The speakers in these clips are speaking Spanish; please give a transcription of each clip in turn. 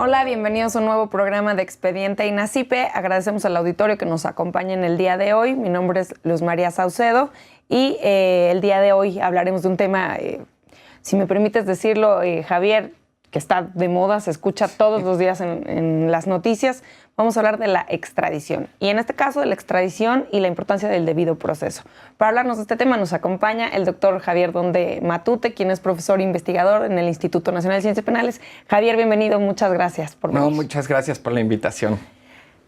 Hola, bienvenidos a un nuevo programa de Expediente INACYPE. Agradecemos al auditorio que nos acompaña en el día de hoy. Mi nombre es Luz María Saucedo y el día de hoy hablaremos de un tema, si me permites decirlo, Javier, que está de moda, se escucha todos los días en las noticias. Vamos a hablar de la extradición y en este caso de la extradición y la importancia del debido proceso. Para hablarnos de este tema nos acompaña el doctor Javier Donde Matute, quien es profesor e investigador en el Instituto Nacional de Ciencias Penales. Javier, bienvenido, muchas gracias por venir. No, muchas gracias por la invitación.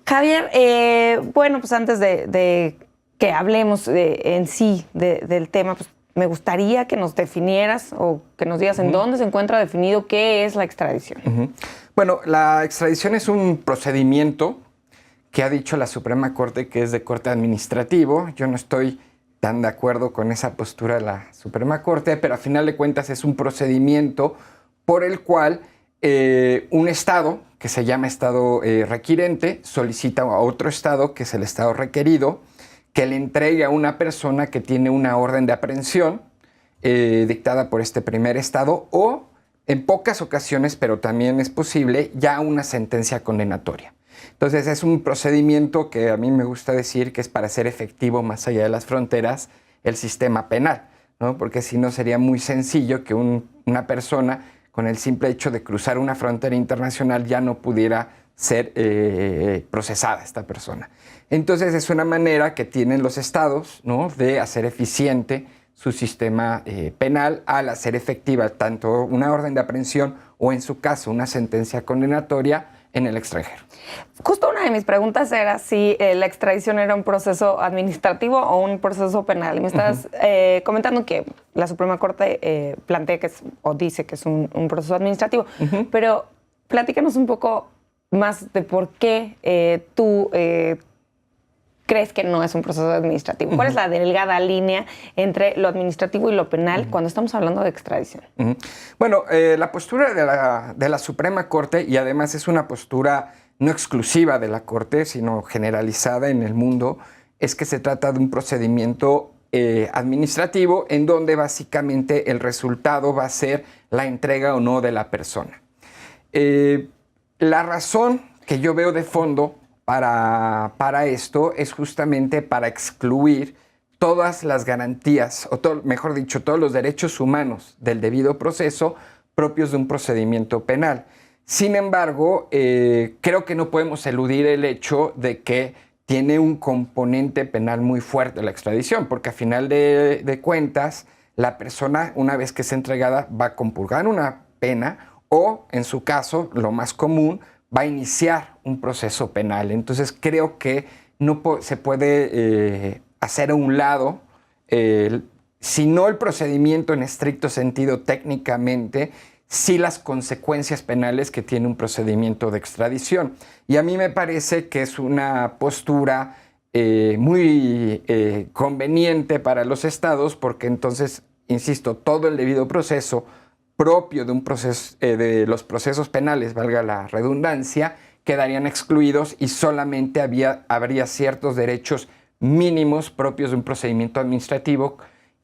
Javier, bueno, pues antes de que hablemos en sí del tema, pues me gustaría que nos definieras o que nos digas en dónde se encuentra definido qué es la extradición. Bueno, la extradición es un procedimiento que ha dicho la Suprema Corte que es de corte administrativo. Yo no estoy tan de acuerdo con esa postura de la Suprema Corte, pero a final de cuentas es un procedimiento por el cual un Estado, que se llama Estado requirente, solicita a otro Estado, que es el Estado requerido, que le entregue a una persona que tiene una orden de aprehensión dictada por este primer Estado o, en pocas ocasiones, pero también es posible, ya una sentencia condenatoria. Entonces es un procedimiento que a mí me gusta decir que es para hacer efectivo más allá de las fronteras el sistema penal, ¿no? Porque si no sería muy sencillo que una persona con el simple hecho de cruzar una frontera internacional ya no pudiera ser procesada esta persona. Entonces es una manera que tienen los estados, ¿no?, de hacer eficiente su sistema penal al hacer efectiva tanto una orden de aprehensión o, en su caso, una sentencia condenatoria en el extranjero. Justo una de mis preguntas era si la extradición era un proceso administrativo o un proceso penal. Y me estás comentando que la Suprema Corte plantea que es, o dice que es un proceso administrativo, pero platícanos un poco más de por qué tú crees que no es un proceso administrativo. ¿Cuál es la delgada línea entre lo administrativo y lo penal cuando estamos hablando de extradición? Bueno, la postura de la Suprema Corte, y además es una postura no exclusiva de la Corte, sino generalizada en el mundo, es que se trata de un procedimiento administrativo en donde básicamente el resultado va a ser la entrega o no de la persona. La razón que yo veo de fondo para esto es justamente para excluir todas las garantías, o mejor dicho, todos los derechos humanos del debido proceso propios de un procedimiento penal. Sin embargo, creo que no podemos eludir el hecho de que tiene un componente penal muy fuerte la extradición, porque a final de cuentas, la persona, una vez que es entregada, va a compurgar una pena o, en su caso, lo más común, va a iniciar un proceso penal. Entonces creo que no se puede hacer a un lado, si no el procedimiento en estricto sentido técnicamente, sí las consecuencias penales que tiene un procedimiento de extradición. Y a mí me parece que es una postura muy conveniente para los estados, porque entonces, insisto, todo el debido proceso propio de un proceso, de los procesos penales, valga la redundancia, quedarían excluidos y solamente habría ciertos derechos mínimos propios de un procedimiento administrativo.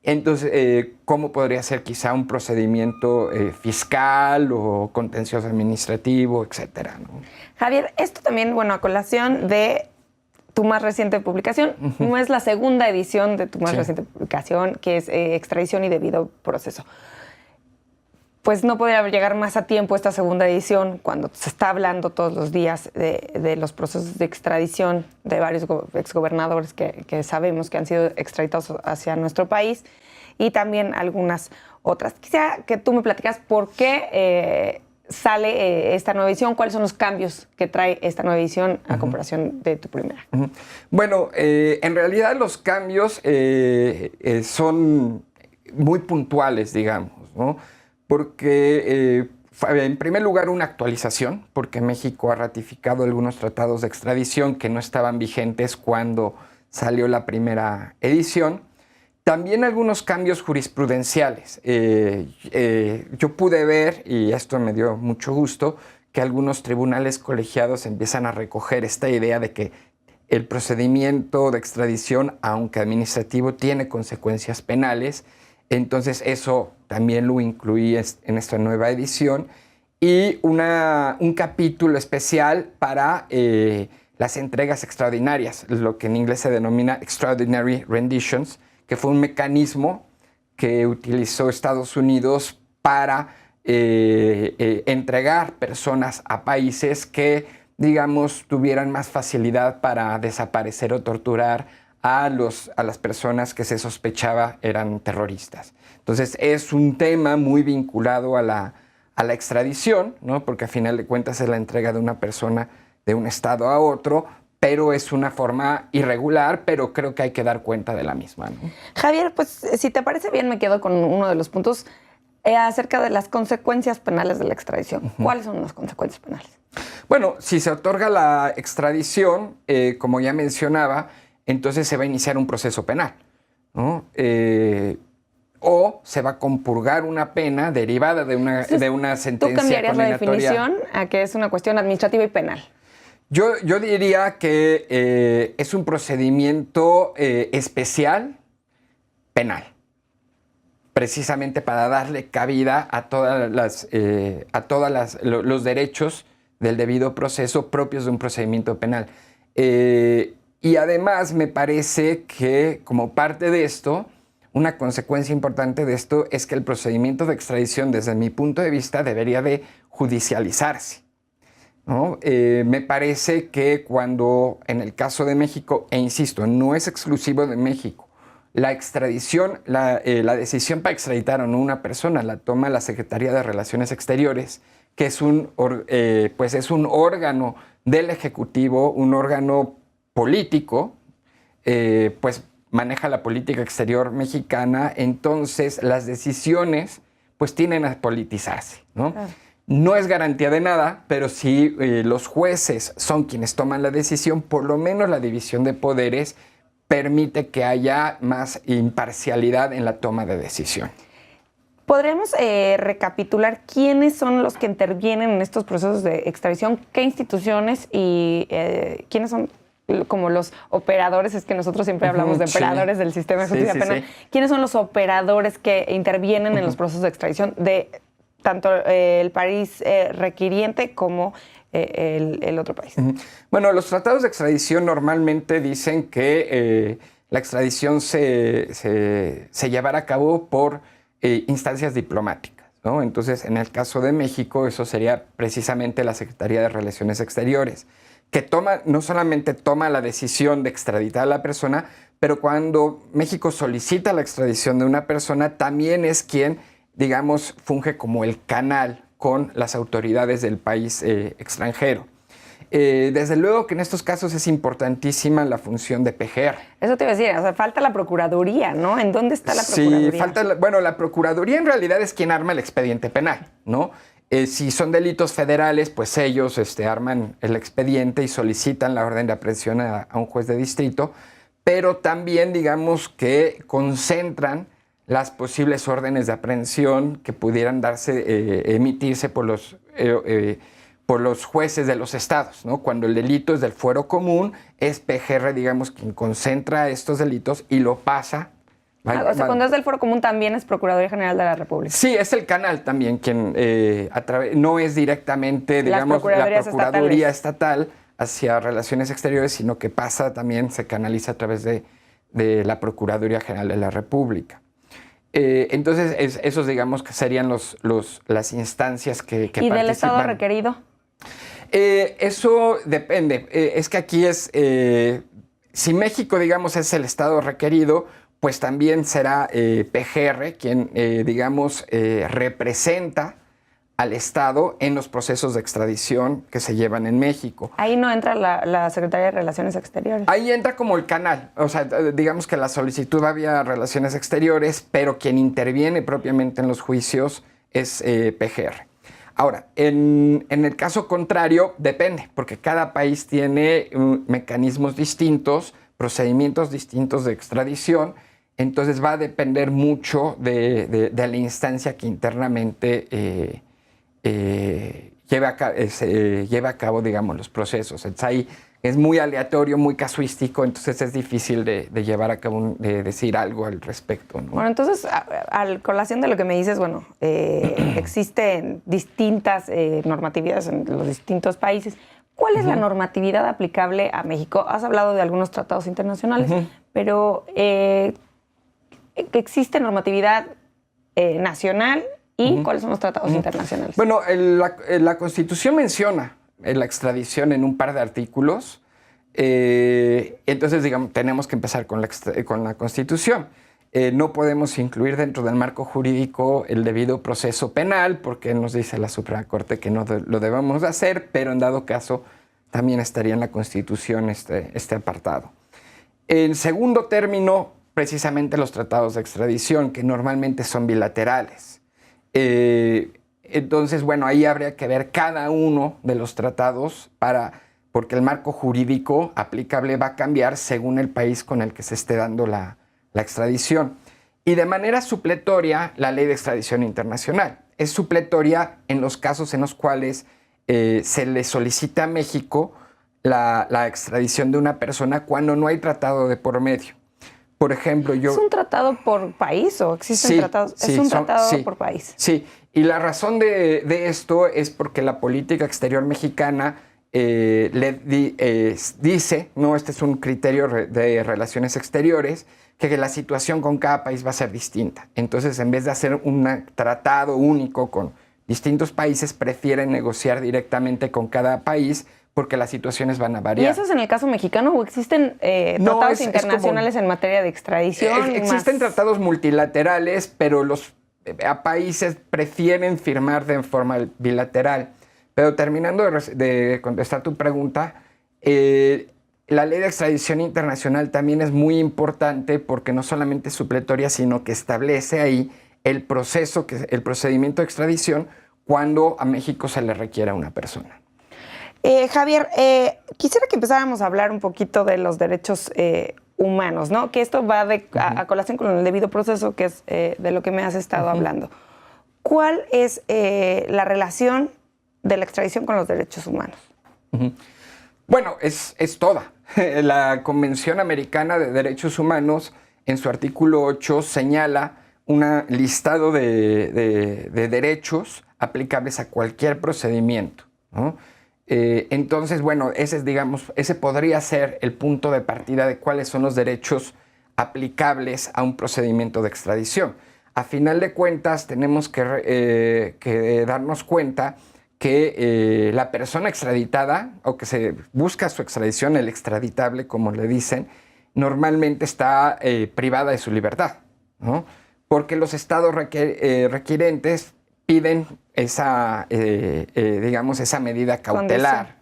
Entonces, ¿cómo podría ser quizá un procedimiento fiscal o contencioso administrativo, etcétera, ¿no? Javier, esto también, bueno, a colación de tu más reciente publicación, no es la segunda edición de tu más reciente publicación, que es Extradición y Debido Proceso. Pues no podría llegar más a tiempo esta segunda edición cuando se está hablando todos los días de los procesos de extradición de varios exgobernadores que sabemos que han sido extraditados hacia nuestro país y también algunas otras. Quisiera que tú me platicas por qué sale esta nueva edición, cuáles son los cambios que trae esta nueva edición a comparación de tu primera. Bueno, en realidad los cambios son muy puntuales, digamos, ¿no? Porque, en primer lugar, una actualización, porque México ha ratificado algunos tratados de extradición que no estaban vigentes cuando salió la primera edición. También algunos cambios jurisprudenciales. Yo pude ver, y esto me dio mucho gusto, que algunos tribunales colegiados empiezan a recoger esta idea de que el procedimiento de extradición, aunque administrativo, tiene consecuencias penales. Entonces eso también lo incluí en esta nueva edición y un capítulo especial para las entregas extraordinarias, lo que en inglés se denomina Extraordinary Renditions, que fue un mecanismo que utilizó Estados Unidos para entregar personas a países que, digamos, tuvieran más facilidad para desaparecer o torturar a las personas que se sospechaba eran terroristas. Entonces, es un tema muy vinculado a la extradición, ¿no? Porque a final de cuentas es la entrega de una persona de un estado a otro, pero es una forma irregular, pero creo que hay que dar cuenta de la misma, ¿no? Javier, pues si te parece bien, me quedo con uno de los puntos acerca de las consecuencias penales de la extradición. ¿Cuáles son las consecuencias penales? Bueno, si se otorga la extradición, como ya mencionaba, entonces se va a iniciar un proceso penal, ¿no? O se va a compurgar una pena derivada de una sentencia ¿Tú cambiarías la condenatoria. definición a que es una cuestión administrativa y penal? Yo diría que es un procedimiento especial penal, precisamente para darle cabida a los derechos del debido proceso propios de un procedimiento penal. Y además me parece que como parte de esto, una consecuencia importante de esto es que el procedimiento de extradición, desde mi punto de vista, debería de judicializarse, ¿no? Me parece que cuando, en el caso de México, e insisto, no es exclusivo de México, la extradición, la decisión para extraditar a una persona la toma la Secretaría de Relaciones Exteriores, que es un órgano del Ejecutivo, un órgano político, pues maneja la política exterior mexicana, entonces las decisiones pues tienden a politizarse, ¿no? Claro. No es garantía de nada, pero si los jueces son quienes toman la decisión, por lo menos la división de poderes permite que haya más imparcialidad en la toma de decisión. ¿Podríamos recapitular quiénes son los que intervienen en estos procesos de extradición? ¿Qué instituciones y quiénes son como los operadores? Es que nosotros siempre hablamos de operadores del sistema de justicia penal. ¿Quiénes son los operadores que intervienen en los procesos de extradición de tanto el país requiriente como el otro país? Bueno, los tratados de extradición normalmente dicen que la extradición se llevará a cabo por instancias diplomáticas, ¿no? Entonces, en el caso de México, eso sería precisamente la Secretaría de Relaciones Exteriores, que no solamente toma la decisión de extraditar a la persona, pero cuando México solicita la extradición de una persona, también es quien, digamos, funge como el canal con las autoridades del país extranjero. Desde luego que en estos casos es importantísima la función de PGR. Eso te iba a decir, o sea, falta la Procuraduría, ¿no? ¿En dónde está la Procuraduría? Sí, la Procuraduría en realidad es quien arma el expediente penal, ¿no? Si son delitos federales, pues ellos arman el expediente y solicitan la orden de aprehensión a un juez de distrito, pero también, digamos, que concentran las posibles órdenes de aprehensión que pudieran emitirse por los jueces de los estados, ¿no? Cuando el delito es del fuero común, es PGR, digamos, quien concentra estos delitos y lo pasa. Cuando es del foro común también es Procuraduría General de la República. Sí, es el canal también quien no es directamente, digamos, la Procuraduría estatal hacia Relaciones Exteriores, sino que también se canaliza a través de la Procuraduría General de la República. Entonces, esos, digamos, que serían las instancias que participan. ¿Y del Estado requerido? Eso depende. Es que aquí si México, digamos, es el Estado requerido, pues también será PGR quien, digamos, representa al Estado en los procesos de extradición que se llevan en México. Ahí no entra la Secretaría de Relaciones Exteriores. Ahí entra como el canal. O sea, digamos que la solicitud va vía Relaciones Exteriores, pero quien interviene propiamente en los juicios es PGR. Ahora, en el caso contrario, depende, porque cada país tiene mecanismos distintos, procedimientos distintos de extradición. Entonces va a depender mucho de la instancia que internamente lleve a cabo, digamos, los procesos. Entonces, ahí es muy aleatorio, muy casuístico, entonces es difícil de llevar a cabo, de decir algo al respecto, ¿no? Bueno, entonces, a colación de lo que me dices, bueno, existen distintas normatividades en los distintos países. ¿Cuál es la normatividad aplicable a México? Has hablado de algunos tratados internacionales, pero ¿existe normatividad nacional y cuáles son los tratados internacionales? Bueno, la Constitución menciona la extradición en un par de artículos. Entonces, digamos, tenemos que empezar con la Constitución. No podemos incluir dentro del marco jurídico el debido proceso penal, porque nos dice la Suprema Corte que no lo debemos hacer, pero en dado caso también estaría en la Constitución este apartado. En segundo término, precisamente los tratados de extradición, que normalmente son bilaterales. Entonces, bueno, ahí habría que ver cada uno de los tratados porque el marco jurídico aplicable va a cambiar según el país con el que se esté dando la extradición. Y de manera supletoria, la ley de extradición internacional. Es supletoria en los casos en los cuales se le solicita a México la extradición de una persona cuando no hay tratado de por medio. Por ejemplo, ¿Es un tratado por país o existen tratados? Sí, es un tratado por país. Sí, y la razón de esto es porque la política exterior mexicana dice, no, este es un criterio de relaciones exteriores, que la situación con cada país va a ser distinta. Entonces, en vez de hacer un tratado único con distintos países, prefieren negociar directamente con cada país porque las situaciones van a variar. ¿Y eso es en el caso mexicano o existen tratados internacionales en materia de extradición? Existen tratados multilaterales, pero los países prefieren firmar de forma bilateral. Pero terminando de contestar tu pregunta, la ley de extradición internacional también es muy importante porque no solamente es supletoria, sino que establece ahí el procedimiento de extradición cuando a México se le requiere a una persona. Javier, quisiera que empezáramos a hablar un poquito de los derechos humanos, ¿no? Que esto va a colación con el debido proceso, que es de lo que me has estado hablando. ¿Cuál es la relación de la extradición con los derechos humanos? Bueno, es toda. La Convención Americana de Derechos Humanos, en su artículo 8, señala un listado de derechos aplicables a cualquier procedimiento, ¿no? Entonces, bueno, ese podría ser el punto de partida de cuáles son los derechos aplicables a un procedimiento de extradición. A final de cuentas, tenemos que darnos cuenta que la persona extraditada, o que se busca su extradición, el extraditable, como le dicen, normalmente está privada de su libertad, ¿no? Porque los estados requirentes piden esa medida cautelar.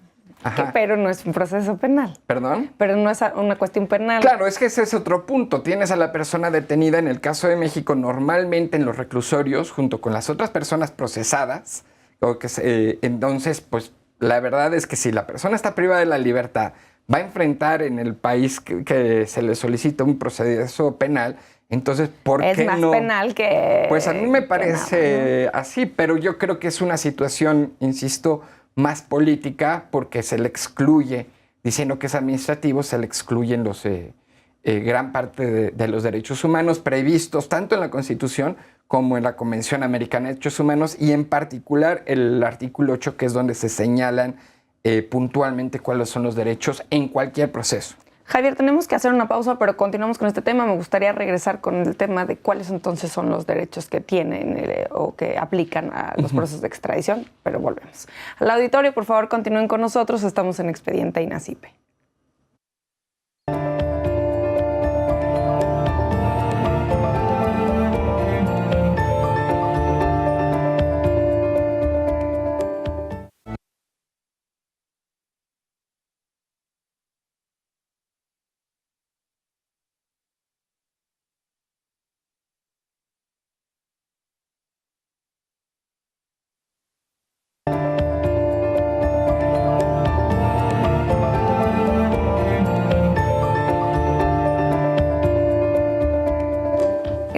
Pero no es un proceso penal. ¿Perdón? Pero no es una cuestión penal. Claro, es que ese es otro punto. Tienes a la persona detenida, en el caso de México, normalmente en los reclusorios, junto con las otras personas procesadas. Entonces, pues la verdad es que si la persona está privada de la libertad, va a enfrentar en el país que se le solicita un proceso penal. Entonces, ¿por qué no? Es más penal que... Pues a mí me parece así, pero yo creo que es una situación, insisto, más política porque se le excluye, diciendo que es administrativo, se le excluyen gran parte de los derechos humanos previstos tanto en la Constitución como en la Convención Americana de Derechos Humanos y en particular el artículo 8, que es donde se señalan puntualmente cuáles son los derechos en cualquier proceso. Javier, tenemos que hacer una pausa, pero continuamos con este tema. Me gustaría regresar con el tema de cuáles entonces son los derechos que tienen o que aplican a los procesos de extradición, pero volvemos. Al auditorio, por favor, continúen con nosotros. Estamos en Expediente INACIPE.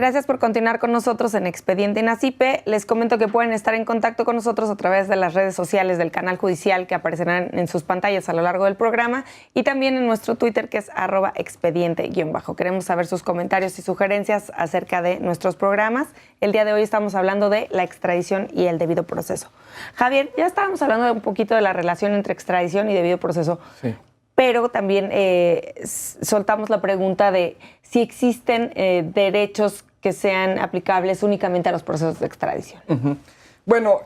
Gracias por continuar con nosotros en Expediente Nacipe. Les comento que pueden estar en contacto con nosotros a través de las redes sociales del canal judicial que aparecerán en sus pantallas a lo largo del programa y también en nuestro Twitter que es @expediente_. Queremos saber sus comentarios y sugerencias acerca de nuestros programas. El día de hoy estamos hablando de la extradición y el debido proceso. Javier, ya estábamos hablando de un poquito de la relación entre extradición y debido proceso. Sí. Pero también soltamos la pregunta de si existen derechos que sean aplicables únicamente a los procesos de extradición. Uh-huh. Bueno,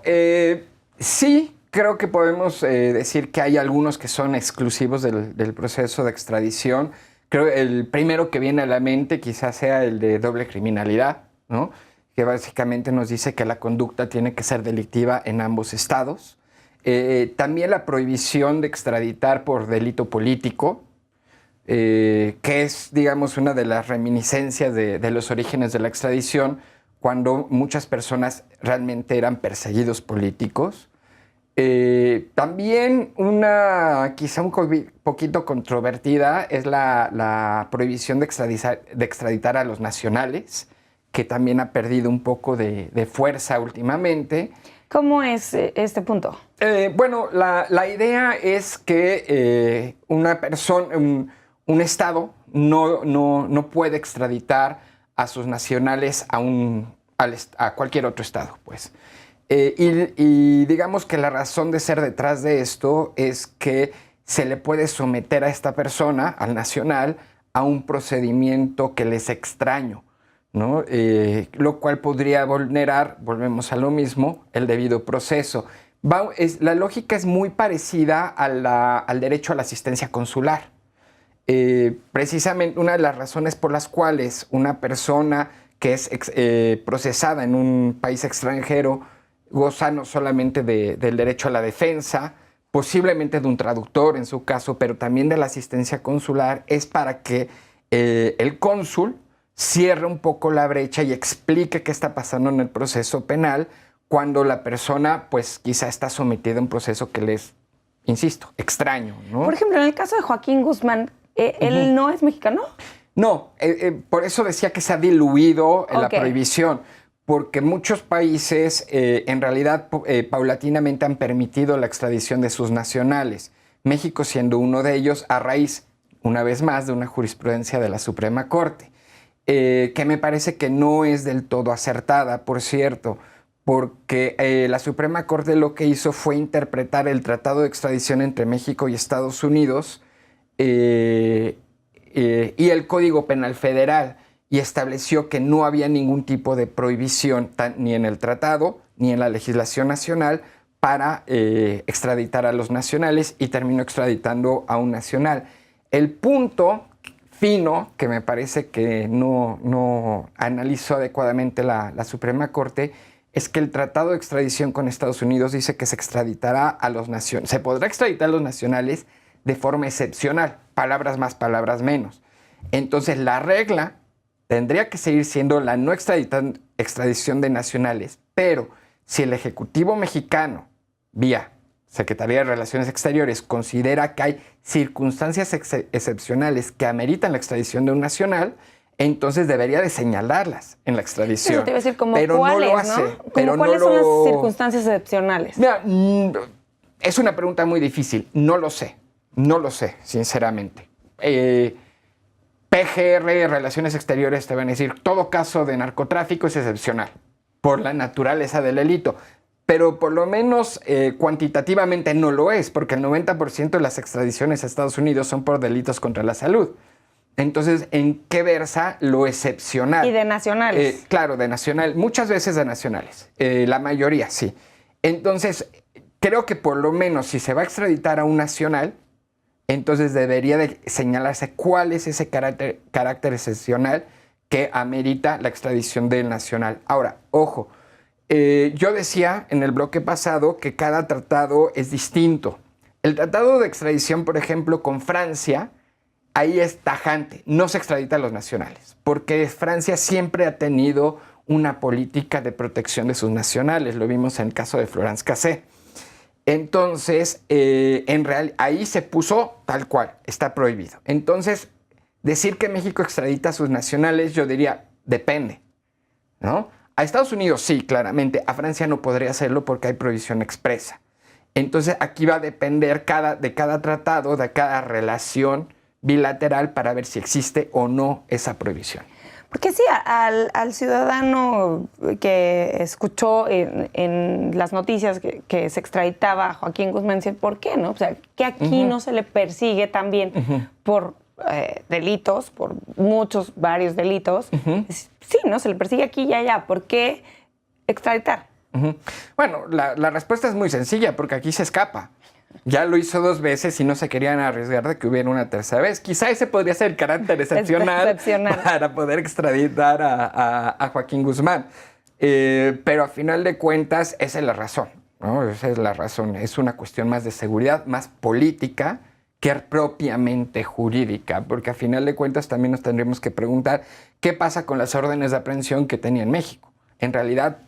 sí, creo que podemos decir que hay algunos que son exclusivos del proceso de extradición. Creo que el primero que viene a la mente quizás sea el de doble criminalidad, ¿no? Que básicamente nos dice que la conducta tiene que ser delictiva en ambos estados. También la prohibición de extraditar por delito político, que es, digamos, una de las reminiscencias de los orígenes de la extradición, cuando muchas personas realmente eran perseguidos políticos. También una quizá un poquito controvertida es la prohibición de extraditar a los nacionales, que también ha perdido un poco de fuerza últimamente. ¿Cómo es este punto? Bueno, la idea es que una persona, un Estado no puede extraditar a sus nacionales a cualquier otro Estado, pues. Y digamos que la razón de ser detrás de esto es que se le puede someter a esta persona, al nacional, a un procedimiento que les es extraño, ¿no? Lo cual podría vulnerar, volvemos a lo mismo, el debido proceso. La lógica es muy parecida al derecho a la asistencia consular. Precisamente una de las razones por las cuales una persona que es procesada en un país extranjero goza no solamente del derecho a la defensa, posiblemente de un traductor en su caso, pero también de la asistencia consular, es para que el cónsul cierre un poco la brecha y explique qué está pasando en el proceso penal cuando la persona, pues, quizá está sometida a un proceso que le es, insisto, extraño, ¿no? Por ejemplo, en el caso de Joaquín Guzmán, ¿él no es mexicano? No, por eso decía que se ha diluido la prohibición, porque muchos países en realidad paulatinamente han permitido la extradición de sus nacionales. México siendo uno de ellos a raíz, una vez más, de una jurisprudencia de la Suprema Corte. Que me parece que no es del todo acertada, por cierto, porque la Suprema Corte lo que hizo fue interpretar el Tratado de Extradición entre México y Estados Unidos y el Código Penal Federal, y estableció que no había ningún tipo de prohibición ni en el tratado ni en la legislación nacional para extraditar a los nacionales, y terminó extraditando a un nacional. El punto fino, que me parece que no analizó adecuadamente la Suprema Corte, es que el Tratado de Extradición con Estados Unidos dice que se extraditará a los nacionales. Se podrá extraditar a los nacionales de forma excepcional, palabras más, palabras menos. Entonces, la regla tendría que seguir siendo la no extradición de nacionales, pero si el Ejecutivo mexicano, vía Secretaría de Relaciones Exteriores, considera que hay circunstancias excepcionales que ameritan la extradición de un nacional, entonces debería de señalarlas en la extradición. Eso te iba a decir, como pero cuáles, no lo hace. ¿no? Pero ¿Cuáles son las circunstancias excepcionales? Mira, es una pregunta muy difícil. No lo sé, sinceramente. PGR, Relaciones Exteriores, te van a decir, todo caso de narcotráfico es excepcional por la naturaleza del delito. Pero por lo menos cuantitativamente no lo es, porque el 90% de las extradiciones a Estados Unidos son por delitos contra la salud. Entonces, ¿en qué versa lo excepcional? Y de nacionales. Claro, de nacional. Muchas veces de nacionales. La mayoría, sí. Entonces, creo que por lo menos si se va a extraditar a un nacional, entonces debería de señalarse cuál es ese carácter excepcional que amerita la extradición del nacional. Ahora, ojo, yo decía en el bloque pasado que cada tratado es distinto. El tratado de extradición, por ejemplo, con Francia, ahí es tajante, no se extradita a los nacionales, porque Francia siempre ha tenido una política de protección de sus nacionales, lo vimos en el caso de Florence Cassé. Entonces, ahí se puso tal cual, está prohibido. Entonces, decir que México extradita a sus nacionales, yo diría, depende. ¿no? A Estados Unidos sí, claramente. A Francia no podría hacerlo porque hay prohibición expresa. Entonces aquí va a depender de cada tratado, de cada relación bilateral para ver si existe o no esa prohibición. Porque sí, al ciudadano que escuchó en las noticias que se extraditaba a Joaquín Guzmán, dice, ¿por qué no? O sea, que aquí no se le persigue también por delitos, por varios delitos. Sí, ¿no? Se le persigue aquí y allá. ¿Por qué extraditar? Bueno, la respuesta es muy sencilla, porque aquí se escapa. Ya lo hizo 2 veces y no se querían arriesgar de que hubiera una tercera vez. Quizá ese podría ser el carácter excepcional para poder extraditar a Joaquín Guzmán. Pero a final de cuentas, esa es la razón, ¿no? Esa es la razón. Es una cuestión más de seguridad, más política que propiamente jurídica, porque a final de cuentas también nos tendremos que preguntar qué pasa con las órdenes de aprehensión que tenía en México. En realidad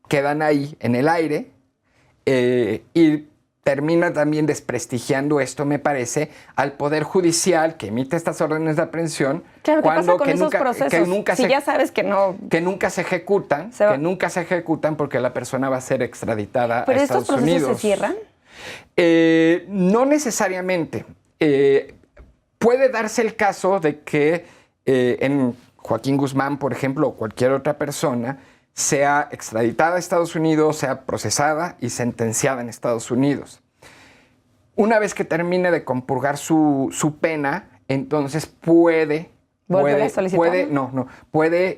quedan ahí en el aire y termina también desprestigiando esto, me parece, al Poder Judicial que emite estas órdenes de aprehensión. Claro, ¿qué pasa con esos procesos? Si ya sabes que no... Que nunca se ejecutan, porque la persona va a ser extraditada a Estados Unidos. ¿Pero estos procesos se cierran? No necesariamente. Puede darse el caso de que en Joaquín Guzmán, por ejemplo, o cualquier otra persona, sea extraditada a Estados Unidos, sea procesada y sentenciada en Estados Unidos. Una vez que termine de compurgar su pena, entonces puede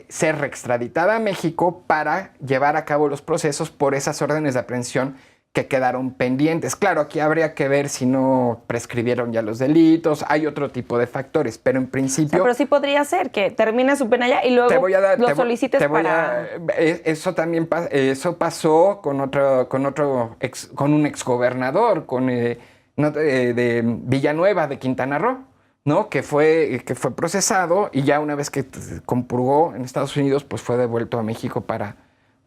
ser reextraditada a México para llevar a cabo los procesos por esas órdenes de aprehensión que quedaron pendientes. Claro, aquí habría que ver si no prescribieron ya los delitos, hay otro tipo de factores, pero en principio... pero sí podría ser que termine su pena ya y luego lo solicites para... Eso pasó con un exgobernador, de Villanueva, de Quintana Roo, ¿no? Que fue procesado y ya una vez que compurgó en Estados Unidos, pues fue devuelto a México para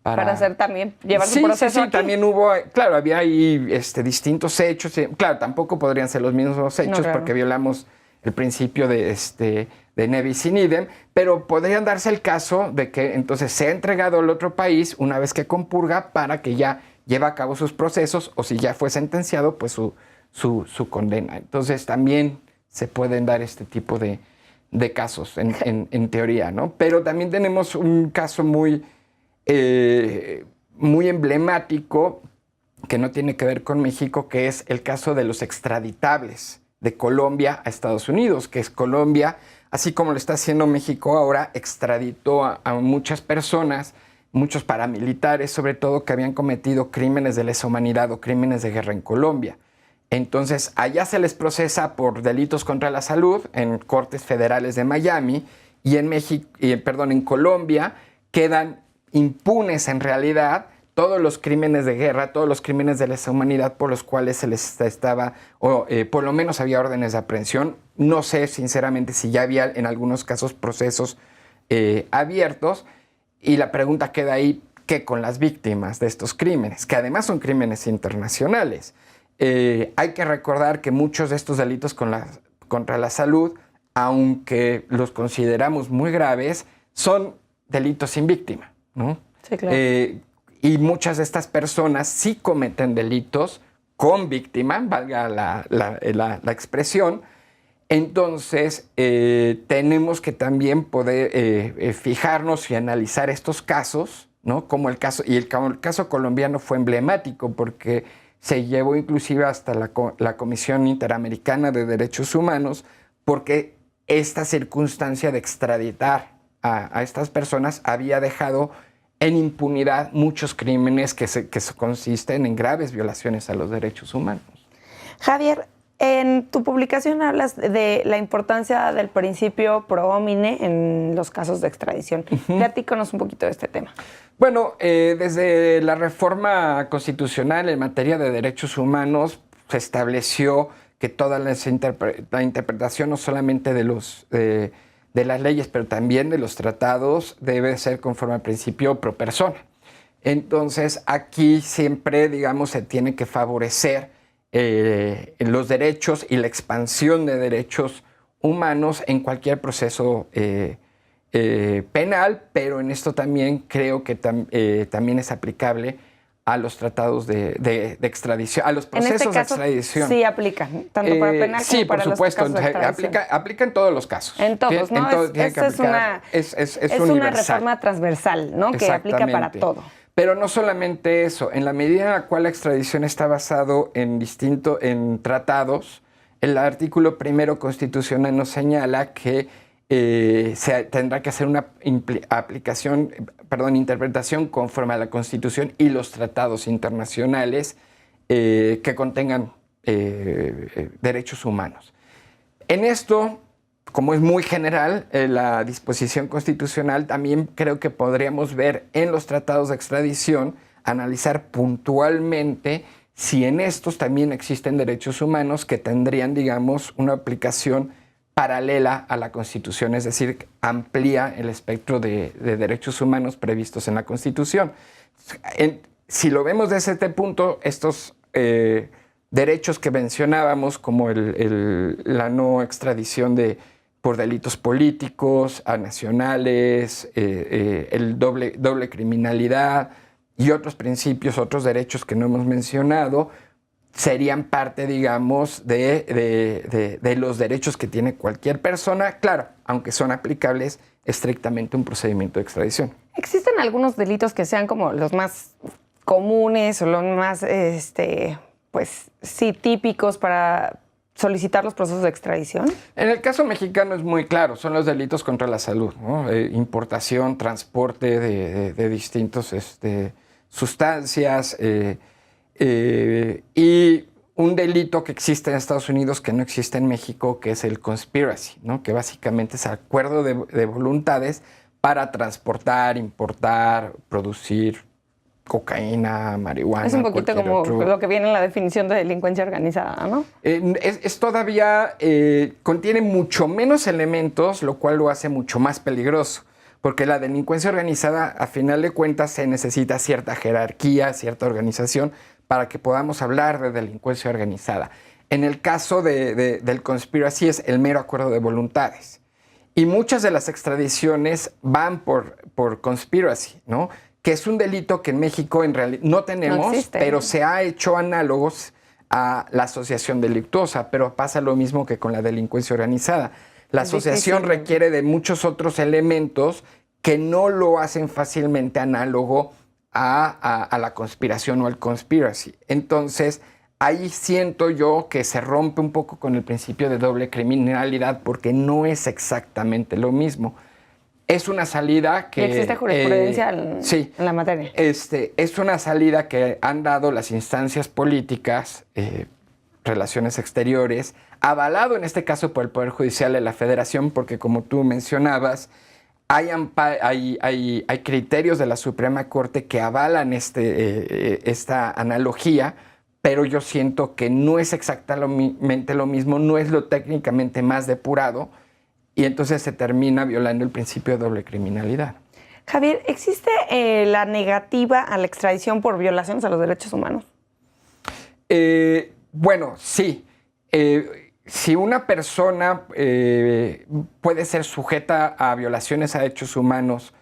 hacer también, llevar su proceso aquí. También hubo, claro, había ahí distintos hechos. Claro, tampoco podrían ser los mismos hechos porque violamos el principio de ne bis in idem, pero podrían darse el caso de que entonces sea entregado al otro país una vez que compurga para que ya lleve a cabo sus procesos o si ya fue sentenciado, pues su condena. Entonces también se pueden dar este tipo de casos en teoría, ¿no? Pero también tenemos un caso muy emblemático que no tiene que ver con México, que es el caso de los extraditables de Colombia a Estados Unidos, que es Colombia, así como lo está haciendo México ahora, extraditó a muchas personas, muchos paramilitares, sobre todo, que habían cometido crímenes de lesa humanidad o crímenes de guerra en Colombia. Entonces, allá se les procesa por delitos contra la salud en cortes federales de Miami y en Colombia quedan impunes en realidad todos los crímenes de guerra, todos los crímenes de lesa humanidad por los cuales se les estaba, por lo menos había órdenes de aprehensión. No sé, sinceramente, si ya había en algunos casos procesos abiertos. Y la pregunta queda ahí, ¿qué con las víctimas de estos crímenes? Que además son crímenes internacionales. Hay que recordar que muchos de estos delitos contra la salud, aunque los consideramos muy graves, son delitos sin víctima, ¿no? Sí, claro. Y muchas de estas personas sí cometen delitos con víctima, valga la expresión. Entonces, tenemos que también poder fijarnos y analizar estos casos, ¿no? Como el caso colombiano fue emblemático porque se llevó inclusive hasta la Comisión Interamericana de Derechos Humanos, porque esta circunstancia de extraditar a estas personas había dejado en impunidad muchos crímenes que consisten en graves violaciones a los derechos humanos. Javier, en tu publicación hablas de la importancia del principio pro homine en los casos de extradición. Platícanos un poquito de este tema. Bueno, desde la reforma constitucional en materia de derechos humanos se estableció que toda la interpretación no solamente de las leyes, pero también de los tratados, debe ser conforme al principio pro persona. Entonces, aquí siempre, digamos, se tiene que favorecer los derechos y la expansión de derechos humanos en cualquier proceso penal, pero en esto también creo que también es aplicable a los tratados de extradición, a los procesos en este caso, de extradición. Sí aplican, tanto para penal como para los casos de extradición. Aplica en todos los casos. En todos, ¿no? Esta es una reforma transversal, ¿no? Que aplica para todo. Pero no solamente eso, en la medida en la cual la extradición está basado en tratados, el artículo 1 constitucional nos señala que se tendrá que hacer una interpretación conforme a la Constitución y los tratados internacionales que contengan derechos humanos. En esto, como es muy general, la disposición constitucional, también creo que podríamos ver en los tratados de extradición, analizar puntualmente si en estos también existen derechos humanos que tendrían, digamos, una aplicación paralela a la Constitución, es decir, amplía el espectro de derechos humanos previstos en la Constitución. Si lo vemos desde este punto, estos derechos que mencionábamos, como la no extradición por delitos políticos, a nacionales, el doble criminalidad y otros principios, otros derechos que no hemos mencionado, serían parte, digamos, de los derechos que tiene cualquier persona, claro, aunque son aplicables estrictamente a un procedimiento de extradición. ¿Existen algunos delitos que sean como los más comunes o los más, pues sí, típicos para solicitar los procesos de extradición? En el caso mexicano es muy claro, son los delitos contra la salud, ¿no? Importación, transporte de distintos sustancias, y un delito que existe en Estados Unidos que no existe en México, que es el conspiracy, ¿no? Que básicamente es acuerdo de voluntades para transportar, importar, producir cocaína, marihuana. Es un poquito como lo que viene en la definición de delincuencia organizada, ¿no? Es todavía, contiene mucho menos elementos, lo cual lo hace mucho más peligroso. Porque la delincuencia organizada, a final de cuentas, se necesita cierta jerarquía, cierta organización, para que podamos hablar de delincuencia organizada. En el caso del conspiracy es el mero acuerdo de voluntades. Y muchas de las extradiciones van por conspiracy, ¿no? Que es un delito que en México en realidad no tenemos, no pero se ha hecho análogos a la asociación delictuosa, pero pasa lo mismo que con la delincuencia organizada. La asociación requiere de muchos otros elementos que no lo hacen fácilmente análogo a la conspiración o al conspiracy. Entonces, ahí siento yo que se rompe un poco con el principio de doble criminalidad porque no es exactamente lo mismo. Es una salida que... ¿Y existe jurisprudencia en la materia? Es una salida que han dado las instancias políticas, relaciones exteriores, avalado en este caso por el Poder Judicial de la Federación, porque como tú mencionabas, hay criterios de la Suprema Corte que avalan esta analogía, pero yo siento que no es exactamente lo mismo, no es lo técnicamente más depurado, y entonces se termina violando el principio de doble criminalidad. Javier, ¿existe la negativa a la extradición por violaciones a los derechos humanos? Bueno, sí. Si una persona puede ser sujeta a violaciones a derechos humanos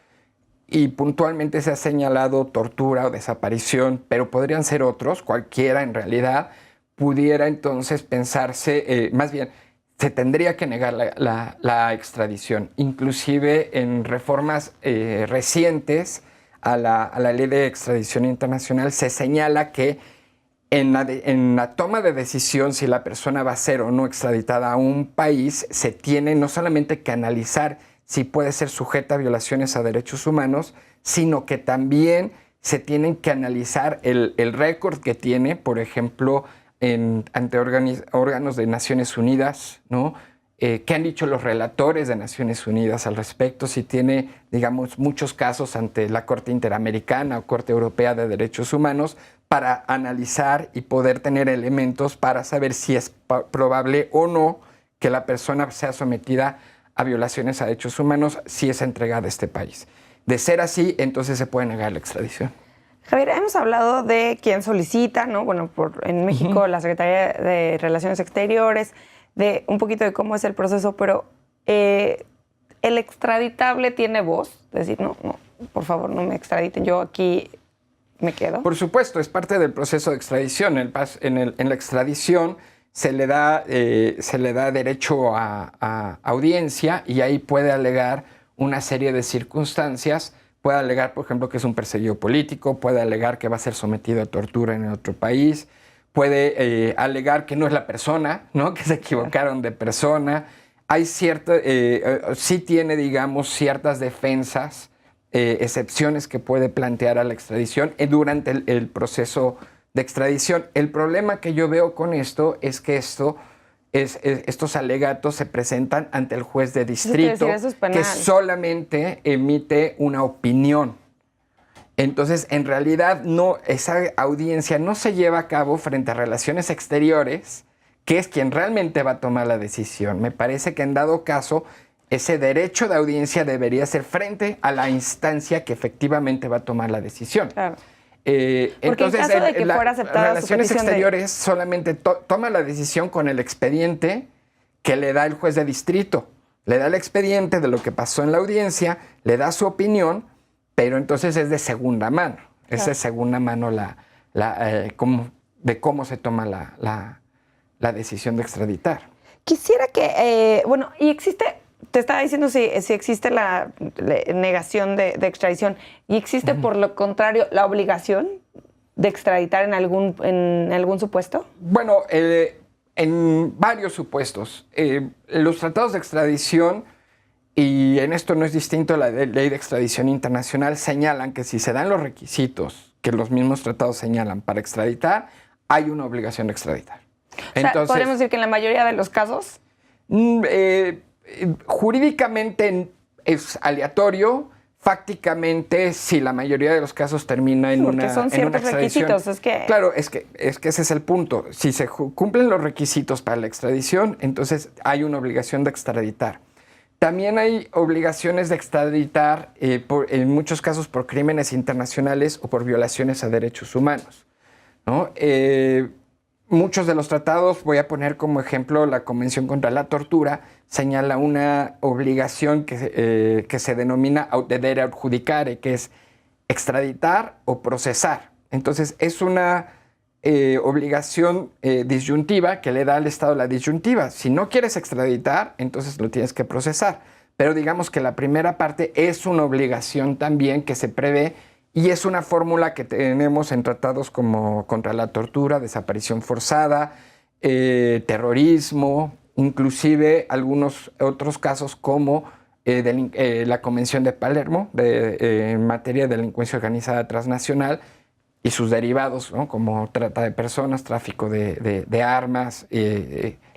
y puntualmente se ha señalado tortura o desaparición, pero podrían ser otros, cualquiera en realidad, pudiera entonces pensarse, más bien, se tendría que negar la extradición. Inclusive en reformas recientes a la ley de extradición internacional se señala que en la toma de decisión si la persona va a ser o no extraditada a un país, se tiene no solamente que analizar si puede ser sujeta a violaciones a derechos humanos, sino que también se tienen que analizar el récord que tiene, por ejemplo, ante órganos de Naciones Unidas, ¿no? ¿Qué han dicho los relatores de Naciones Unidas al respecto? Si tiene, digamos, muchos casos ante la Corte Interamericana o Corte Europea de Derechos Humanos para analizar y poder tener elementos para saber si es probable o no que la persona sea sometida a violaciones a derechos humanos si es entregada a este país. De ser así, entonces se puede negar la extradición. Javier, hemos hablado de quién solicita, ¿no? Bueno, en México la Secretaría de Relaciones Exteriores, de un poquito de cómo es el proceso, pero ¿el extraditable tiene voz? Decir, no, por favor, no me extraditen, yo aquí me quedo. Por supuesto, es parte del proceso de extradición. En la extradición se le da derecho a audiencia y ahí puede alegar una serie de circunstancias. Puede alegar, por ejemplo, que es un perseguido político, puede alegar que va a ser sometido a tortura en otro país, puede alegar que no es la persona, ¿no? Que se equivocaron de persona. Hay sí tiene, digamos, ciertas defensas, excepciones que puede plantear a la extradición durante el proceso de extradición. El problema que yo veo con esto es que estos alegatos se presentan ante el juez de distrito, que solamente emite una opinión. Entonces, en realidad, esa audiencia no se lleva a cabo frente a Relaciones Exteriores, que es quien realmente va a tomar la decisión. Me parece que en dado caso, ese derecho de audiencia debería ser frente a la instancia que efectivamente va a tomar la decisión. Claro. Entonces, en caso de que fuera aceptada Relaciones su petición Exteriores solamente toma la decisión con el expediente que le da el juez de distrito. Le da el expediente de lo que pasó en la audiencia, le da su opinión, pero entonces es de segunda mano. Claro. Es de segunda mano de cómo se toma la decisión de extraditar. Quisiera que, y existe... Te estaba diciendo si existe la negación de extradición y existe, por lo contrario, la obligación de extraditar en algún supuesto. Bueno, en varios supuestos. Los tratados de extradición, y en esto no es distinto a la ley de extradición internacional, señalan que si se dan los requisitos que los mismos tratados señalan para extraditar, hay una obligación de extraditar. Entonces, ¿podemos decir que en la mayoría de los casos? Jurídicamente es aleatorio, fácticamente sí, la mayoría de los casos termina en una son ciertos extradición. Requisitos, Claro, es que ese es el punto. Si se cumplen los requisitos para la extradición, entonces hay una obligación de extraditar. También hay obligaciones de extraditar en muchos casos por crímenes internacionales o por violaciones a derechos humanos, ¿no? Muchos de los tratados, voy a poner como ejemplo la Convención contra la Tortura, señala una obligación que se denomina deber adjudicare, que es extraditar o procesar. Entonces, es una obligación disyuntiva que le da al Estado la disyuntiva. Si no quieres extraditar, entonces lo tienes que procesar. Pero digamos que la primera parte es una obligación también que se prevé. Y es una fórmula que tenemos en tratados como contra la tortura, desaparición forzada, terrorismo, inclusive algunos otros casos como la Convención de Palermo en materia de delincuencia organizada transnacional y sus derivados, ¿no? Como trata de personas, tráfico de armas,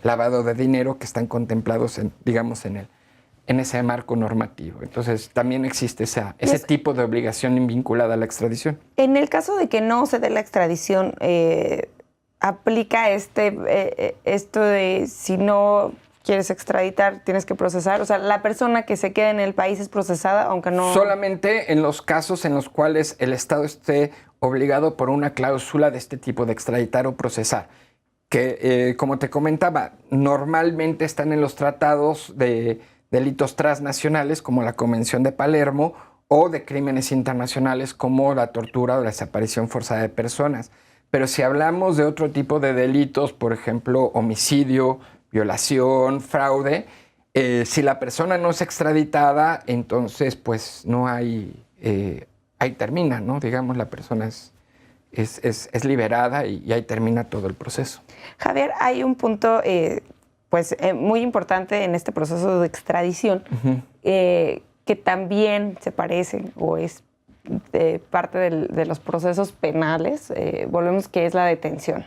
lavado de dinero, que están contemplados en ese marco normativo. Entonces, también existe ese tipo de obligación vinculada a la extradición. En el caso de que no se dé la extradición, ¿aplica esto de si no quieres extraditar, tienes que procesar? O sea, ¿la persona que se queda en el país es procesada, aunque no...? Solamente en los casos en los cuales el Estado esté obligado por una cláusula de este tipo de extraditar o procesar. Que, como te comentaba, normalmente están en los tratados de delitos transnacionales como la Convención de Palermo o de crímenes internacionales como la tortura o la desaparición forzada de personas. Pero si hablamos de otro tipo de delitos, por ejemplo, homicidio, violación, fraude, si la persona no es extraditada, entonces pues no hay, ahí termina, ¿no? Digamos, la persona es liberada y ahí termina todo el proceso. Javier, hay un punto muy importante en este proceso de extradición, que también se parece o es parte de los procesos penales, volvemos, que es la detención.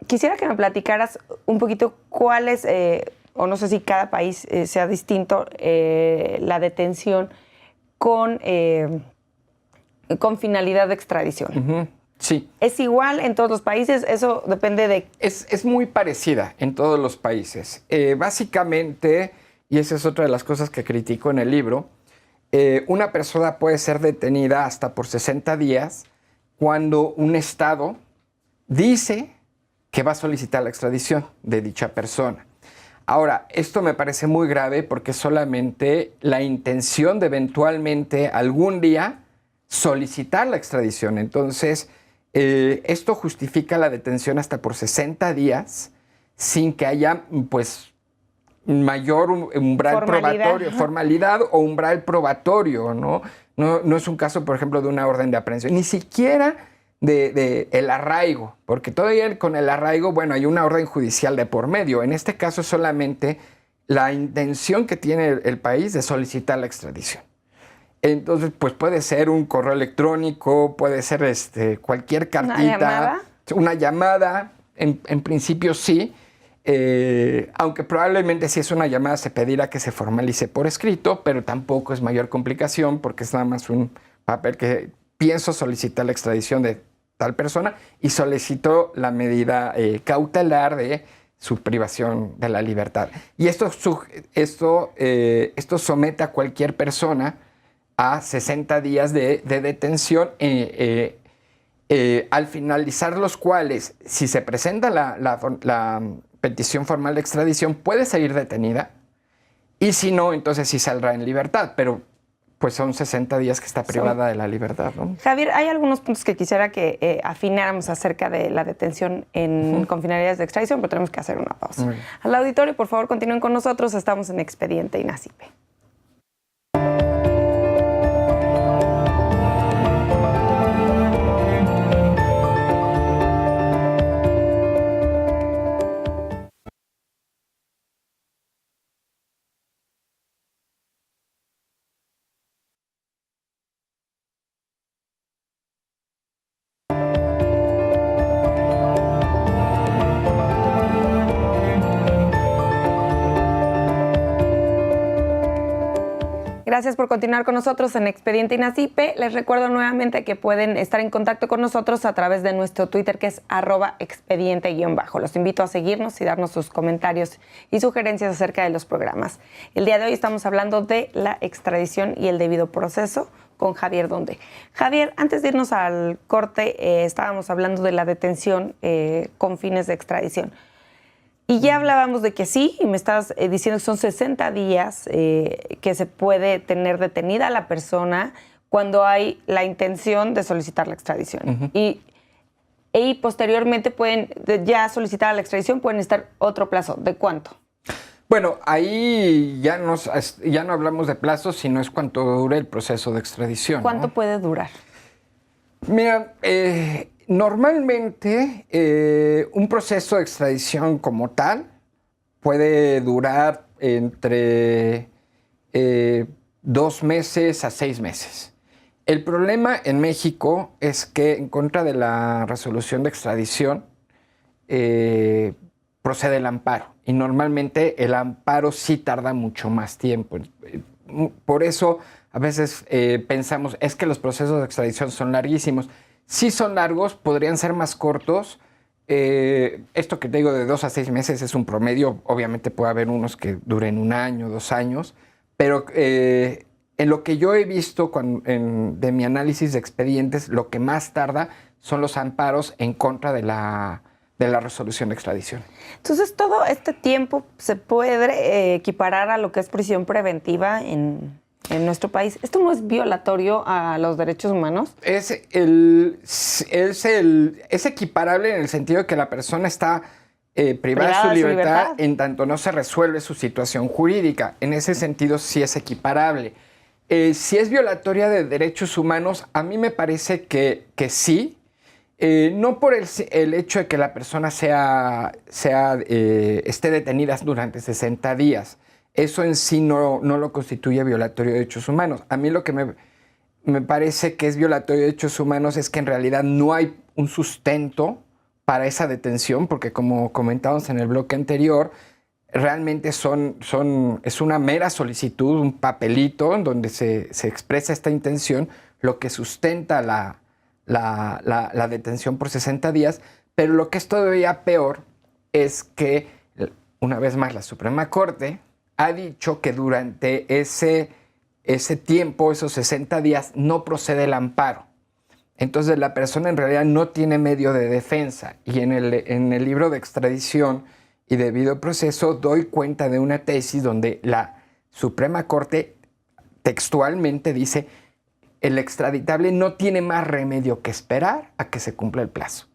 Quisiera que me platicaras un poquito cuál es, o no sé si cada país sea distinto, la detención con finalidad de extradición. Sí. ¿Es igual en todos los países? Eso depende de... Es muy parecida en todos los países. Básicamente, y esa es otra de las cosas que critico en el libro, una persona puede ser detenida hasta por 60 días cuando un Estado dice que va a solicitar la extradición de dicha persona. Ahora, esto me parece muy grave porque solamente la intención de eventualmente algún día solicitar la extradición. Entonces, esto justifica la detención hasta por 60 días sin que haya, pues, mayor umbral probatorio, formalidad o umbral probatorio, ¿no? No es un caso, por ejemplo, de una orden de aprehensión, ni siquiera de el arraigo, porque todavía con el arraigo, bueno, hay una orden judicial de por medio. En este caso solamente la intención que tiene el país de solicitar la extradición. Entonces, pues puede ser un correo electrónico, puede ser cualquier cartita, una llamada, en principio sí, aunque probablemente si es una llamada se pedirá que se formalice por escrito, pero tampoco es mayor complicación porque es nada más un papel que pienso solicitar la extradición de tal persona y solicito la medida cautelar de su privación de la libertad. Y esto somete a cualquier persona a 60 días de detención, al finalizar los cuales, si se presenta la petición formal de extradición, puede salir detenida, y si no, entonces sí saldrá en libertad, pero pues son 60 días que está privada de la libertad, ¿no? Javier, hay algunos puntos que quisiera que afináramos acerca de la detención con finalidades de extradición, pero tenemos que hacer una pausa. Al auditorio, por favor, continúen con nosotros. Estamos en Expediente INACIPE. Gracias por continuar con nosotros en Expediente INACIPE. Les recuerdo nuevamente que pueden estar en contacto con nosotros a través de nuestro Twitter, que es @expediente_. Los invito a seguirnos y darnos sus comentarios y sugerencias acerca de los programas. El día de hoy estamos hablando de la extradición y el debido proceso con Javier Donde. Javier, antes de irnos al corte, estábamos hablando de la detención con fines de extradición. Y ya hablábamos de que sí, y me estabas diciendo que son 60 días que se puede tener detenida a la persona cuando hay la intención de solicitar la extradición. Y posteriormente pueden, ya solicitar la extradición, pueden estar otro plazo. ¿De cuánto? Bueno, ahí ya no hablamos de plazos, sino es cuánto dure el proceso de extradición. ¿Cuánto puede durar? Mira, normalmente un proceso de extradición como tal puede durar entre 2 meses a 6 meses. El problema en México es que en contra de la resolución de extradición procede el amparo, y normalmente el amparo sí tarda mucho más tiempo. Por eso a veces pensamos, es que los procesos de extradición son larguísimos. Sí son largos, podrían ser más cortos. Esto que te digo de 2 a 6 meses es un promedio. Obviamente puede haber unos que duren 1 año, 2 años. Pero en lo que yo he visto de mi análisis de expedientes, lo que más tarda son los amparos en contra de la resolución de extradición. Entonces, todo este tiempo se puede equiparar a lo que es prisión preventiva en nuestro país. ¿Esto no es violatorio a los derechos humanos? Es equiparable en el sentido de que la persona está privada de su libertad en tanto no se resuelve su situación jurídica. En ese sentido sí es equiparable. Si es violatoria de derechos humanos, a mí me parece que sí. No por el hecho de que la persona esté detenida durante 60 días. Eso en sí no lo constituye violatorio de derechos humanos. A mí lo que me parece que es violatorio de derechos humanos es que en realidad no hay un sustento para esa detención, porque como comentábamos en el bloque anterior, realmente es una mera solicitud, un papelito en donde se expresa esta intención, lo que sustenta la detención por 60 días, pero lo que es todavía peor es que, una vez más, la Suprema Corte ha dicho que durante ese tiempo, esos 60 días, no procede el amparo. Entonces la persona en realidad no tiene medio de defensa. Y en el libro de extradición y debido proceso, doy cuenta de una tesis donde la Suprema Corte textualmente dice: el extraditable no tiene más remedio que esperar a que se cumpla el plazo.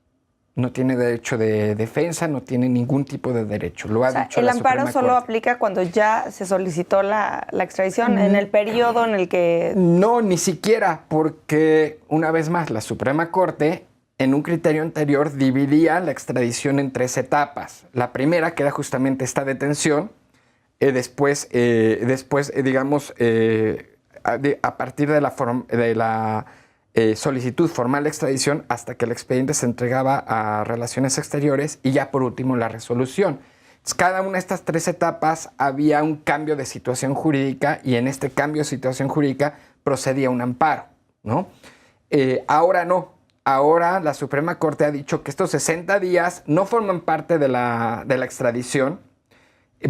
No tiene derecho de defensa, no tiene ningún tipo de derecho. Lo ha dicho el la amparo Suprema solo Corte. aplica cuando ya se solicitó la extradición, en el periodo en el que... No, ni siquiera, porque una vez más la Suprema Corte en un criterio anterior dividía la extradición en 3 etapas. La primera, que era justamente esta detención, después, a partir de la solicitud formal de extradición hasta que el expediente se entregaba a Relaciones Exteriores y ya por último la resolución. Entonces, cada una de estas 3 etapas había un cambio de situación jurídica y en este cambio de situación jurídica procedía un amparo, ¿no? Ahora no. Ahora la Suprema Corte ha dicho que estos 60 días no forman parte de la extradición,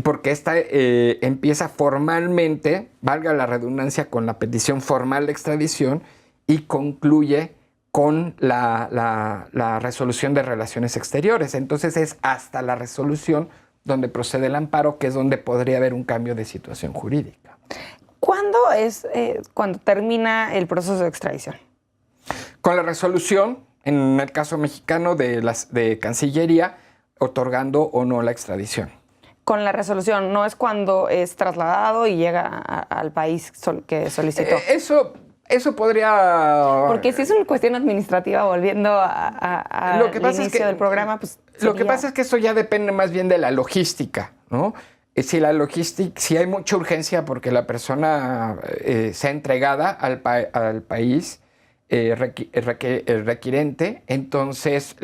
porque esta empieza formalmente, valga la redundancia, con la petición formal de extradición y concluye con la resolución de Relaciones Exteriores. Entonces es hasta la resolución donde procede el amparo, que es donde podría haber un cambio de situación jurídica. ¿Cuándo es cuando termina el proceso de extradición? Con la resolución, en el caso mexicano de Cancillería, otorgando o no la extradición. Con la resolución, no es cuando es trasladado y llega al país que solicitó. Eso podría... Porque si es una cuestión administrativa, volviendo al inicio del programa, pues Lo que pasa es que eso ya depende más bien de la logística, ¿no? Si hay mucha urgencia porque la persona sea entregada al país requirente, entonces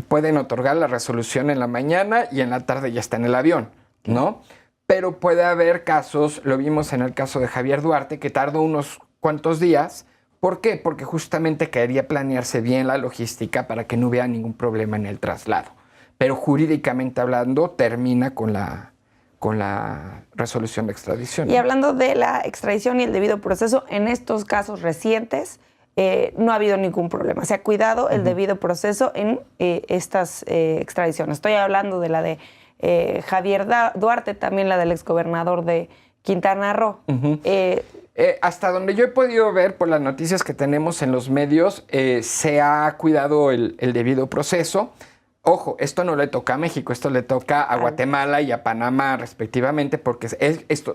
pueden otorgar la resolución en la mañana y en la tarde ya está en el avión, ¿no? Pero puede haber casos, lo vimos en el caso de Javier Duarte, que tardó unos cuantos días. ¿Por qué? Porque justamente quería planearse bien la logística para que no hubiera ningún problema en el traslado. Pero jurídicamente hablando, termina con la resolución de extradición. Y hablando de la extradición y el debido proceso, en estos casos recientes no ha habido ningún problema. Se ha cuidado el debido proceso en estas extradiciones. Estoy hablando de la de Javier Duarte, también la del exgobernador de Quintana Roo. Hasta donde yo he podido ver por las noticias que tenemos en los medios, se ha cuidado el debido proceso. Ojo, esto no le toca a México, esto le toca a Guatemala y a Panamá respectivamente, porque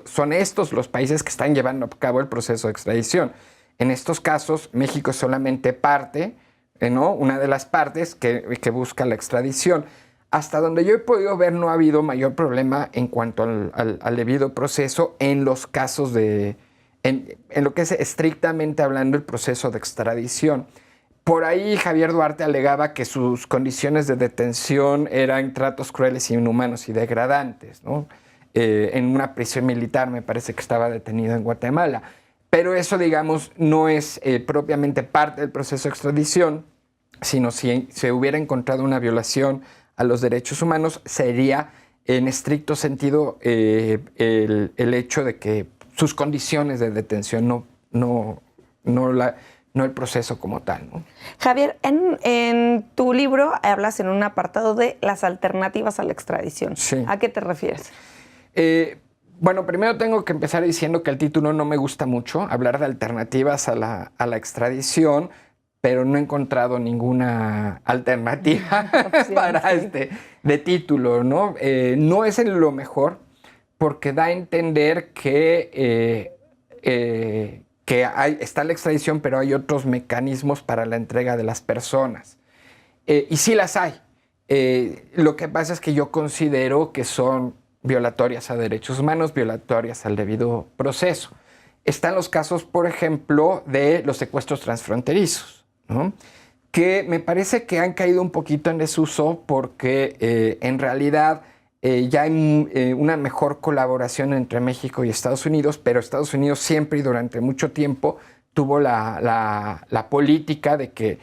son estos los países que están llevando a cabo el proceso de extradición. En estos casos, México es solamente parte, ¿no? Una de las partes que busca la extradición. Hasta donde yo he podido ver, no ha habido mayor problema en cuanto al debido proceso en los casos en lo que es estrictamente hablando el proceso de extradición. Por ahí Javier Duarte alegaba que sus condiciones de detención eran tratos crueles, inhumanos y degradantes, ¿no? En una prisión militar, me parece que estaba detenido en Guatemala. Pero eso, digamos, no es propiamente parte del proceso de extradición, sino si se hubiera encontrado una violación a los derechos humanos, sería en estricto sentido el hecho de que sus condiciones de detención, no el proceso como tal, ¿no? Javier, en tu libro hablas en un apartado de las alternativas a la extradición. Sí. ¿A qué te refieres? Bueno, primero tengo que empezar diciendo que el título no me gusta mucho, hablar de alternativas a la extradición, pero no he encontrado ninguna alternativa para de título, ¿no? No es lo mejor, porque da a entender que está la extradición, pero hay otros mecanismos para la entrega de las personas. Y sí las hay. Lo que pasa es que yo considero que son violatorias a derechos humanos, violatorias al debido proceso. Están los casos, por ejemplo, de los secuestros transfronterizos, ¿no? Que me parece que han caído un poquito en desuso porque en realidad ya hay una mejor colaboración entre México y Estados Unidos, pero Estados Unidos siempre y durante mucho tiempo tuvo la política de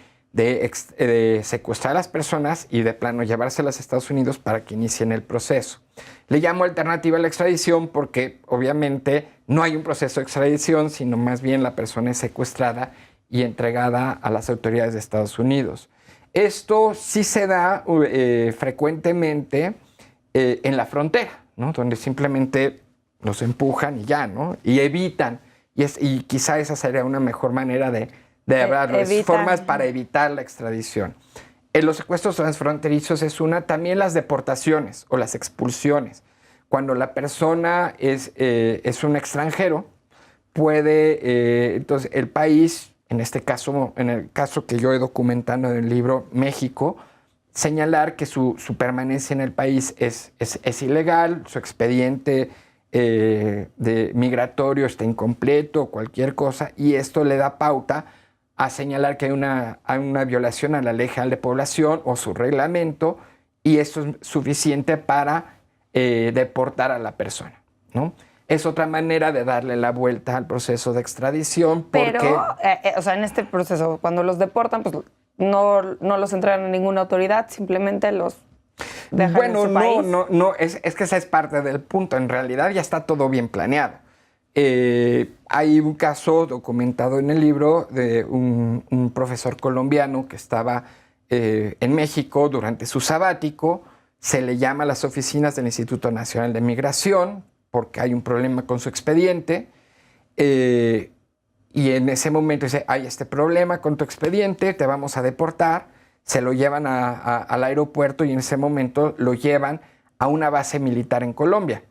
secuestrar a las personas y de plano llevárselas a Estados Unidos para que inicien el proceso. Le llamo alternativa a la extradición porque obviamente no hay un proceso de extradición, sino más bien la persona es secuestrada y entregada a las autoridades de Estados Unidos. Esto sí se da frecuentemente en la frontera, ¿no? Donde simplemente los empujan y ya, ¿no? Y evitan. Y quizá esa sería una mejor manera de hablar, formas para evitar la extradición. Los secuestros transfronterizos es una, también las deportaciones o las expulsiones. Cuando la persona es un extranjero, puede, entonces el país, en este caso, en el caso que yo he documentado en el libro México, señalar que su permanencia en el país es ilegal, su expediente de migratorio está incompleto, cualquier cosa, y esto le da pauta a señalar que hay una violación a la Ley General de Población o su reglamento, y esto es suficiente para deportar a la persona, ¿no? Es otra manera de darle la vuelta al proceso de extradición. Porque, pero, o sea, en este proceso, cuando los deportan, pues no los entregan a ninguna autoridad, simplemente los dejan en su país. No, es que esa es parte del punto. En realidad ya está todo bien planeado. Hay un caso documentado en el libro de un profesor colombiano que estaba en México durante su sabático. Se le llama a las oficinas del Instituto Nacional de Migración porque hay un problema con su expediente. Y en ese momento dice, hay este problema con tu expediente, te vamos a deportar. Se lo llevan al aeropuerto y en ese momento lo llevan a una base militar en Colombia,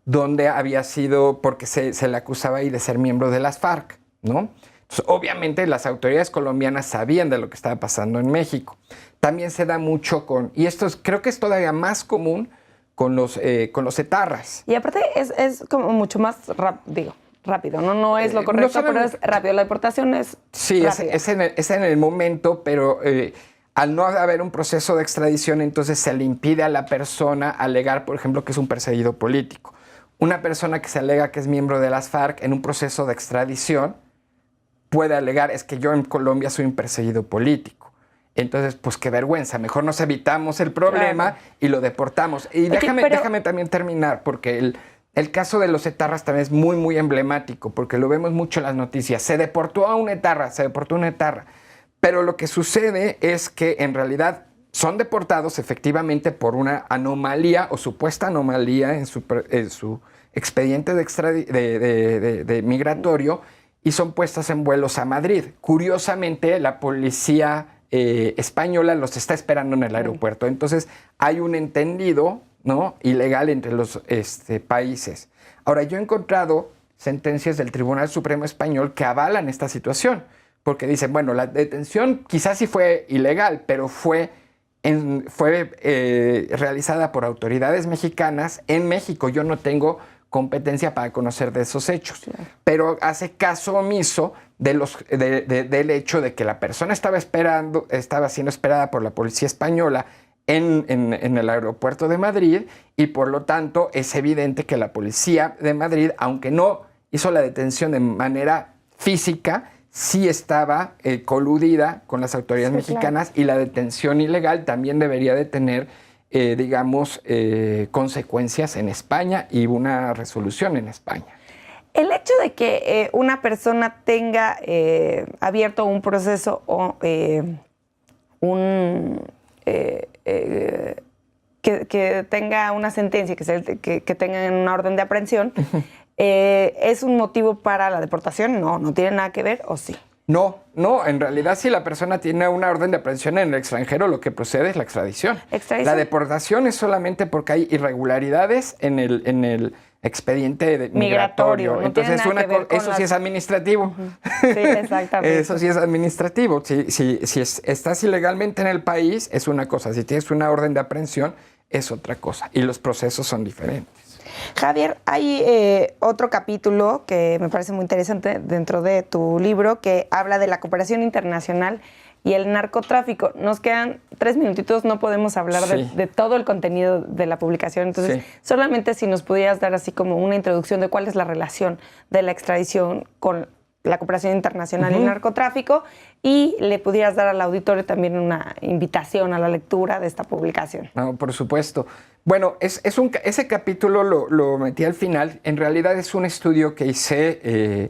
donde había sido, porque se le acusaba ahí de ser miembro de las FARC, ¿no? Entonces, obviamente las autoridades colombianas sabían de lo que estaba pasando en México. También se da mucho y esto creo que es todavía más común con los etarras. Y aparte es como mucho más rápido, ¿no? No es lo correcto, pero es rápido. La deportación es sí, es en el momento, pero al no haber un proceso de extradición, entonces se le impide a la persona alegar, por ejemplo, que es un perseguido político. Una persona que se alega que es miembro de las FARC en un proceso de extradición puede alegar, es que yo en Colombia soy un perseguido político. Entonces, pues qué vergüenza, mejor nos evitamos el problema y lo deportamos. Y déjame también terminar, porque el caso de los etarras también es muy, muy emblemático, porque lo vemos mucho en las noticias. Se deportó una etarra. Pero lo que sucede es que en realidad son deportados efectivamente por una anomalía o supuesta anomalía en su expediente de migratorio y son puestas en vuelos a Madrid. Curiosamente, la policía española los está esperando en el aeropuerto. Entonces, hay un entendido, ¿no?, ilegal entre los países. Ahora, yo he encontrado sentencias del Tribunal Supremo Español que avalan esta situación, porque dicen, bueno, la detención quizás sí fue ilegal, pero fue realizada por autoridades mexicanas en México. Yo no tengo competencia para conocer de esos hechos, pero hace caso omiso del hecho de que la persona estaba siendo esperada por la policía española en el aeropuerto de Madrid y por lo tanto es evidente que la policía de Madrid, aunque no hizo la detención de manera física, sí estaba coludida con las autoridades mexicanas, claro. Y la detención ilegal también debería de tener, consecuencias en España y una resolución en España. El hecho de que una persona tenga abierto un proceso o que tenga una sentencia, que tenga una orden de aprehensión, ¿es un motivo para la deportación? No tiene nada que ver, ¿o sí? No, en realidad si la persona tiene una orden de aprehensión en el extranjero, lo que procede es la extradición. ¿Extradición? La deportación es solamente porque hay irregularidades en el expediente migratorio. No entonces eso sí es administrativo. Sí, exactamente. Eso sí es administrativo. Si estás ilegalmente en el país es una cosa, si tienes una orden de aprehensión es otra cosa y los procesos son diferentes. Javier, hay otro capítulo que me parece muy interesante dentro de tu libro que habla de la cooperación internacional y el narcotráfico. Nos quedan 3 minutitos, no podemos hablar de todo el contenido de la publicación. Entonces, solamente si nos pudieras dar así como una introducción de cuál es la relación de la extradición con la cooperación internacional y el narcotráfico, y le pudieras dar al auditorio también una invitación a la lectura de esta publicación. No, por supuesto. Bueno, ese capítulo lo metí al final. En realidad es un estudio que hice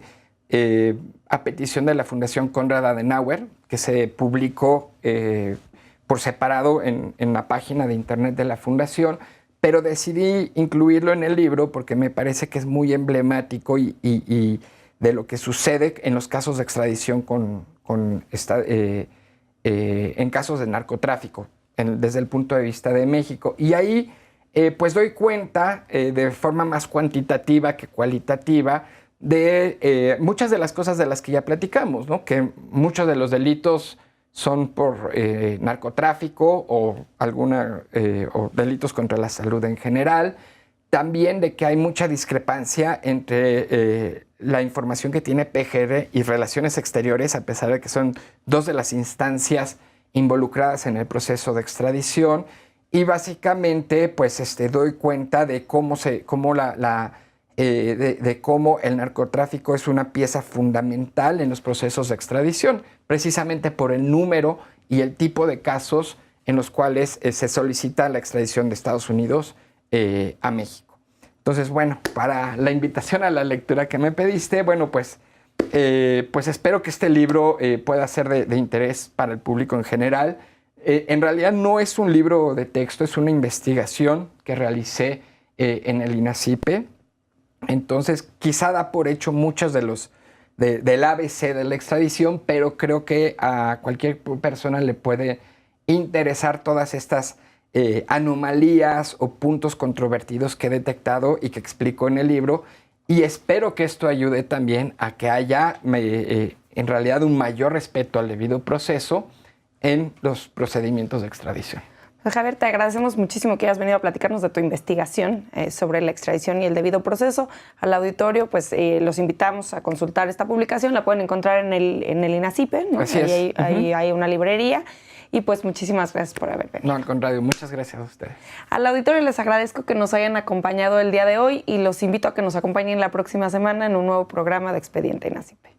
a petición de la Fundación Konrad Adenauer, que se publicó por separado en la página de internet de la Fundación, pero decidí incluirlo en el libro porque me parece que es muy emblemático y de lo que sucede en los casos de extradición en casos de narcotráfico, desde el punto de vista de México. Y ahí pues doy cuenta de forma más cuantitativa que cualitativa de muchas de las cosas de las que ya platicamos, ¿no? Que muchos de los delitos son por narcotráfico o o delitos contra la salud en general. También de que hay mucha discrepancia entre la información que tiene PGR y Relaciones Exteriores, a pesar de que son dos de las instancias involucradas en el proceso de extradición. Y básicamente, pues doy cuenta de cómo cómo el narcotráfico es una pieza fundamental en los procesos de extradición, precisamente por el número y el tipo de casos en los cuales se solicita la extradición de Estados Unidos a México. Entonces, bueno, para la invitación a la lectura que me pediste, bueno, pues espero que este libro pueda ser de interés para el público en general. En realidad no es un libro de texto, es una investigación que realicé en el INACIPE. Entonces, quizá da por hecho muchos del ABC de la extradición, pero creo que a cualquier persona le puede interesar todas estas anomalías o puntos controvertidos que he detectado y que explico en el libro. Y espero que esto ayude también a que haya en realidad un mayor respeto al debido proceso en los procedimientos de extradición. Pues Javier, te agradecemos muchísimo que hayas venido a platicarnos de tu investigación sobre la extradición y el debido proceso. Al auditorio, pues los invitamos a consultar esta publicación. La pueden encontrar en el INACIPE, ¿no? Así es. Ahí hay una librería. Y pues muchísimas gracias por haber venido. No, al contrario, muchas gracias a ustedes. Al auditorio les agradezco que nos hayan acompañado el día de hoy y los invito a que nos acompañen la próxima semana en un nuevo programa de Expediente INACIPE.